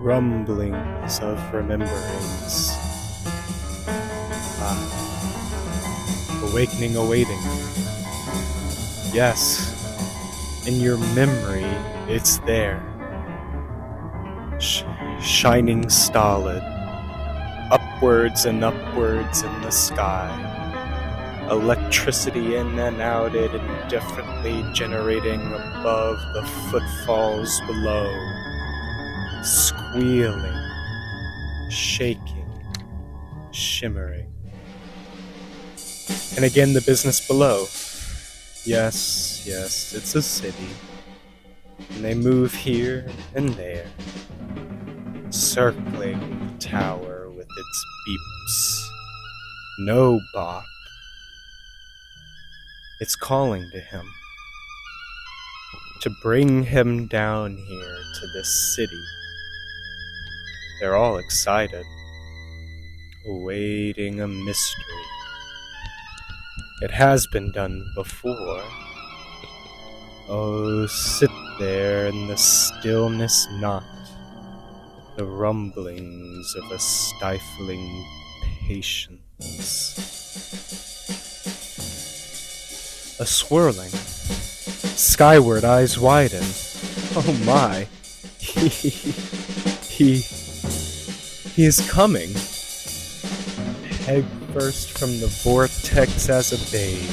rumblings of rememberings. Awakening, awaiting. Yes, in your memory, it's there. Shining stolid, upwards and upwards in the sky. Electricity in and out it, indifferently generating above the footfalls below. Squealing, shaking, shimmering. And again the business below. Yes, it's a city. And they move here and there, circling the tower with its beeps. No bop. It's calling to him, to bring him down here to this city. They're all excited, awaiting a mystery. It has been done before. Oh, sit there in the stillness not, the rumblings of a stifling patience. A swirling, skyward eyes widen. Oh my, he is coming. Head first from the vortex as a babe.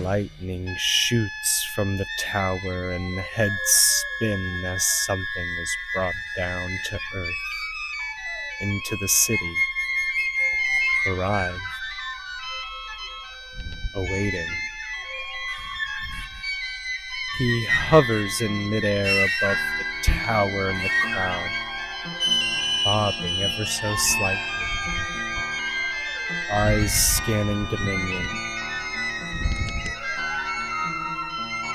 Lightning shoots from the tower and heads spin as something is brought down to earth, into the city, arrived, awaiting. He hovers in midair above the tower and the crowd, bobbing ever so slightly, eyes scanning dominion.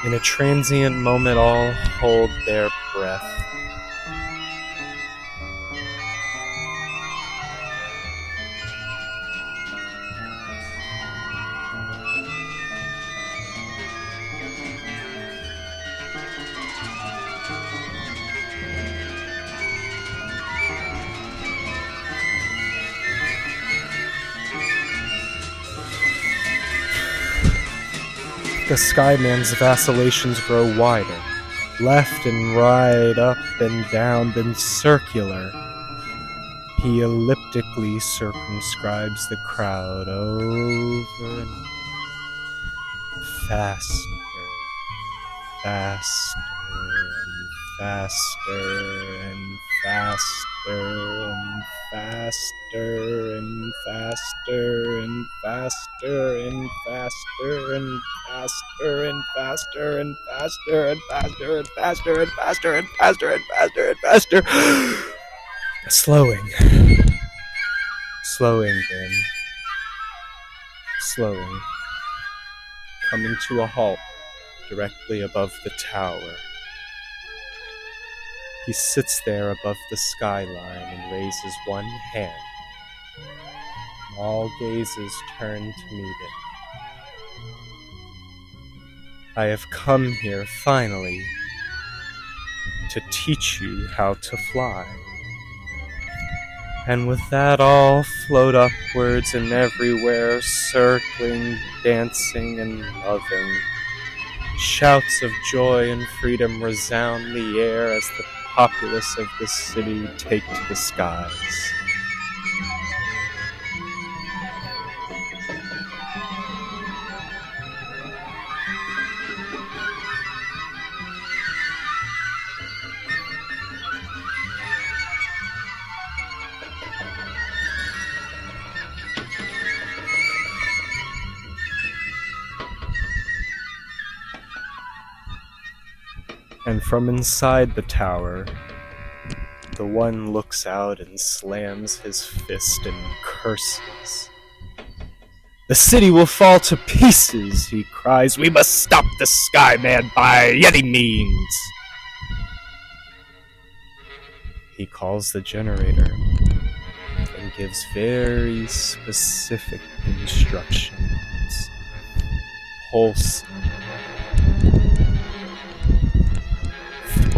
In a transient moment, all hold their breath. The Skyman's vacillations grow wider, left and right, up and down, then circular. He elliptically circumscribes the crowd over and faster, faster and faster and faster and faster and faster and faster and faster and faster and faster and faster and faster and faster and faster and faster and faster and faster. Slowing then, slowing, coming to a halt directly above the tower. He sits there above the skyline and raises one hand. All gazes turn to meet it. I have come here finally to teach you how to fly. And with that all float upwards and everywhere, circling, dancing, and loving. Shouts of joy and freedom resound the air as the populace of the city take to the skies. And from inside the tower, the one looks out and slams his fist and curses. The city will fall to pieces, he cries. We must stop the Skyman by any means. He calls the generator and gives very specific instructions. Pulse.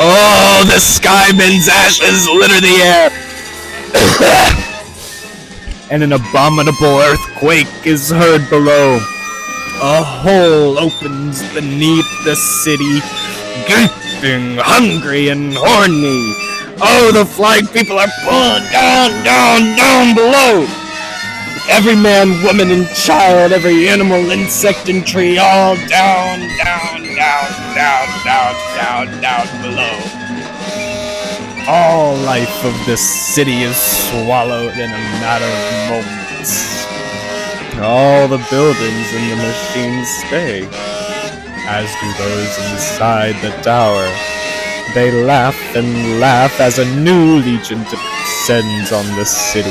Oh, the skyman's ashes litter the air, and an abominable earthquake is heard below. A hole opens beneath the city, gaping, hungry, and horny. Oh, the flying people are pulling down below. Every man, woman, and child, every animal, insect, and tree, all down below. All life of this city is swallowed in a matter of moments. All the buildings and the machines stay, as do those inside the tower. They laugh and laugh as a new legion descends on the city.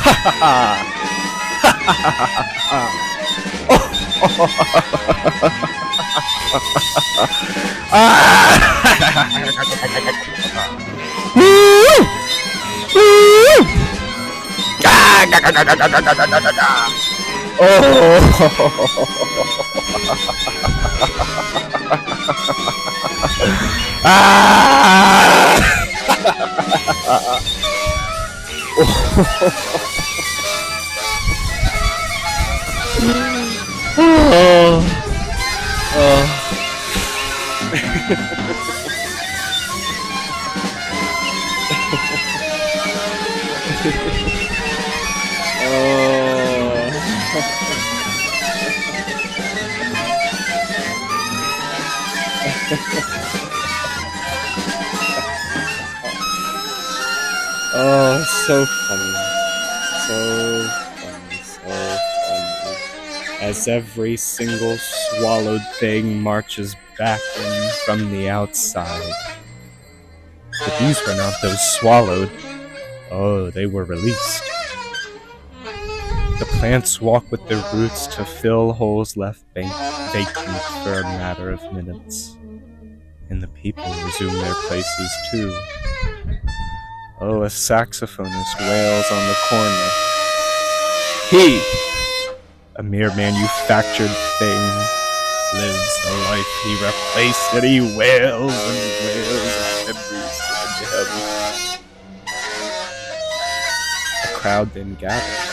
Ha ha ha! Ha ha ha Oh, so funny. So funny. As every single swallowed thing marches back in from the outside. But these were not those swallowed. Oh, they were released. The plants walk with their roots to fill holes left vacant for a matter of minutes. And the people resume their places too. Oh, a saxophonist wails on the corner. He, a mere manufactured thing, lives the life he replaced, and he wails and wails as memories come to him. The crowd then gathers,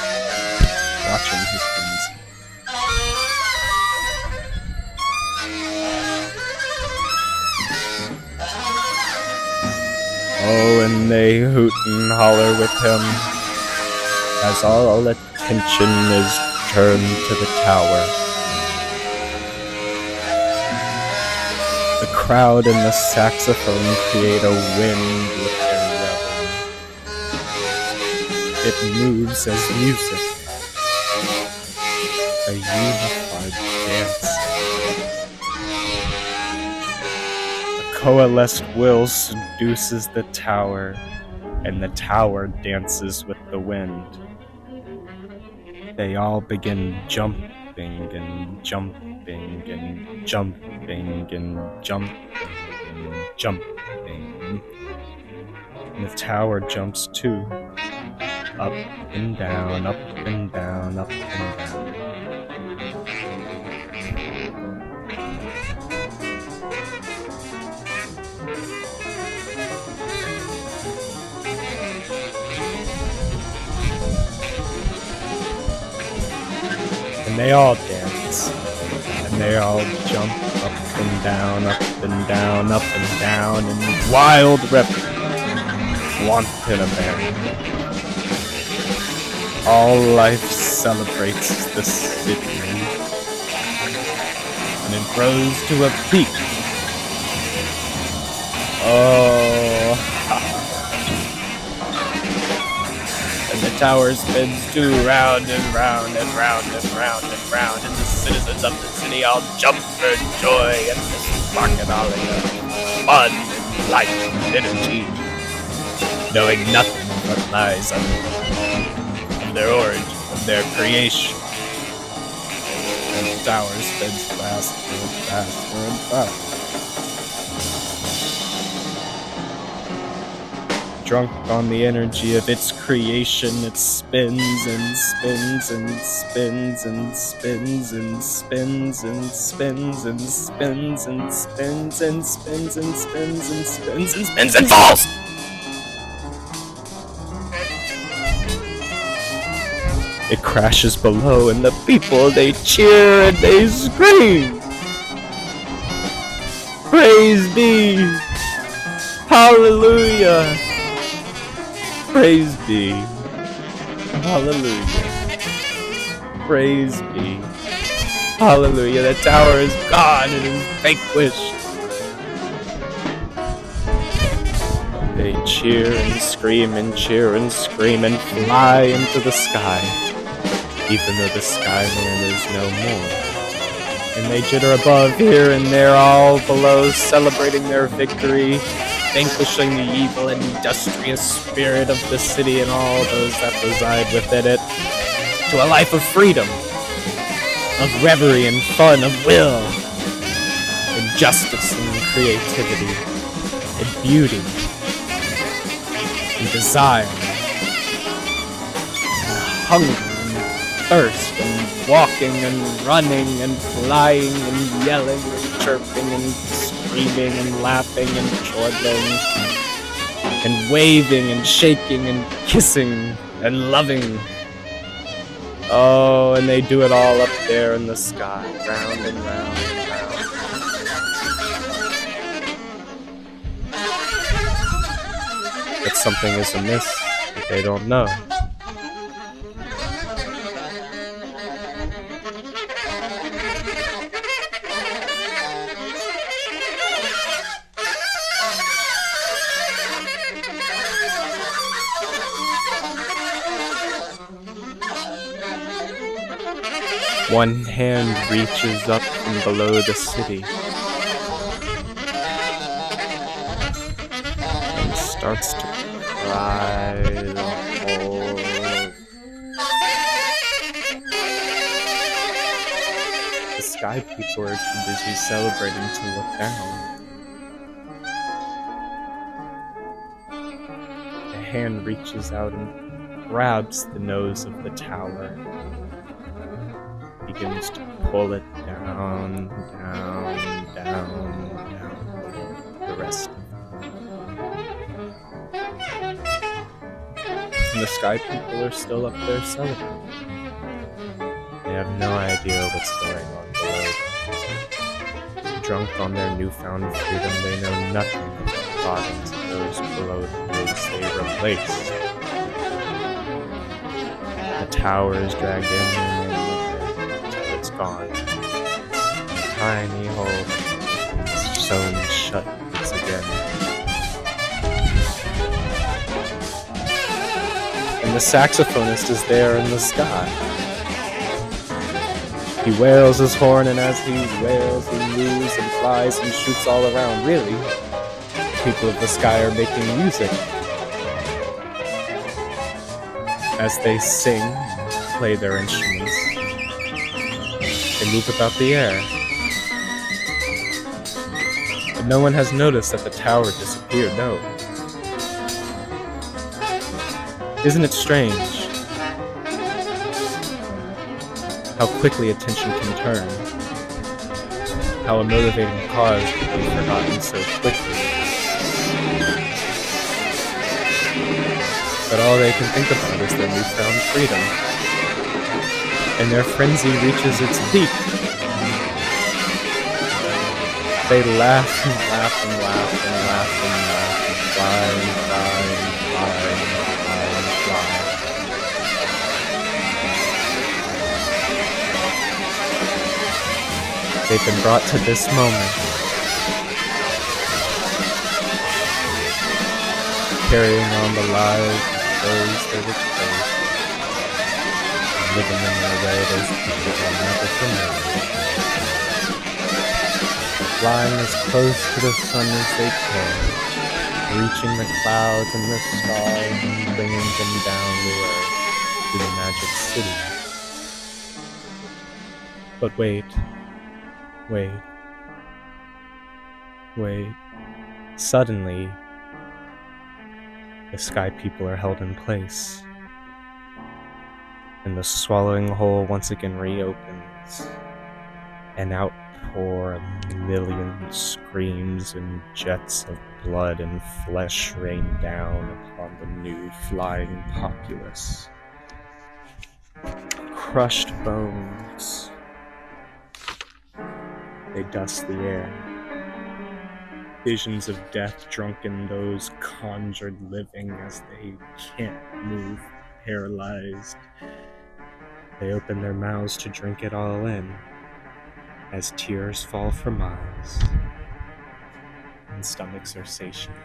watching his frenzy. Oh, and they hoot and holler with him as all attention is turned to the tower. The crowd and the saxophone create a wind with their revel. It moves as music, a unified dance. Coalesced will seduces the tower, and the tower dances with the wind. They all begin jumping and jumping and jumping and jumping and jumping. And the tower jumps too. Up and down, up and down, up and down. And they all dance, and they all jump up and down, up and down, up and down, in wild revel, wanton abandon. All life celebrates the city, and it grows to a peak. Oh, and the tower spins too, round and round and round and round and round, and the citizens of the city all jump for joy at this bacchanalian of fun and light and energy, knowing nothing but lies of their origin, of their creation. And the tower spins faster and faster and faster. drunk on the energy of its creation. It spins and spins and spins and spins and spins and spins and spins and spins and spins and spins and spins and spins and falls! It crashes below, and the people, they cheer and they scream. Praise be! Hallelujah! Praise be! Hallelujah! Praise be! Hallelujah! The tower is gone and is vanquished. They cheer and scream and cheer and scream and fly into the sky, even though the Skyman is no more. And they jitter above, here and there, all below, celebrating their victory, vanquishing the evil and industrious spirit of the city and all those that reside within it, to a life of freedom, of reverie and fun, of will, and justice and creativity, and beauty, and desire, and hunger, thirst, and walking and running and flying and yelling and chirping and screaming and laughing and chortling and waving and shaking and kissing and loving. Oh, and they do it all up there in the sky, round and round and round. But something is amiss that they don't know. One hand reaches up from below the city and starts to cry the whole. The sky people are too busy celebrating to look down. The hand reaches out and grabs the nose of the tower. Begins to pull it down, down, down, down, the rest of it. And the sky people are still up there celebrating. They have no idea what's going on below. Drunk on their newfound freedom, they know nothing of the bodies of those below the place they replaced. The tower is dragged in it's gone. A tiny hole sewn shut once again. And the saxophonist is there in the sky. He wails his horn, and as he wails, he moves and flies and shoots all around. Really, the people of the sky are making music. As they sing and play their instruments, they move about the air. But no one has noticed that the tower disappeared, no. Isn't it strange how quickly attention can turn? How a motivating cause can be forgotten so quickly? But all they can think about is their newfound freedom. And their frenzy reaches its peak. They laugh and laugh and laugh and laugh and laugh and fly and fly and fly and fly and fly. They've been brought to this moment, carrying on the lives of those they were supposed. Living in their way, those people are never familiar. Flying as close to the sun as they can, reaching the clouds and the stars and bringing them down the earth to the magic city. But wait. Suddenly, The sky people are held in place, and the swallowing hole once again reopens, and out pour a million screams and jets of blood and flesh rain down upon the new flying populace. Crushed bones, they dust the air. Visions of death drunken those conjured living as they can't move, paralyzed. They open their mouths to drink it all in, as tears fall from eyes, and stomachs are satiated.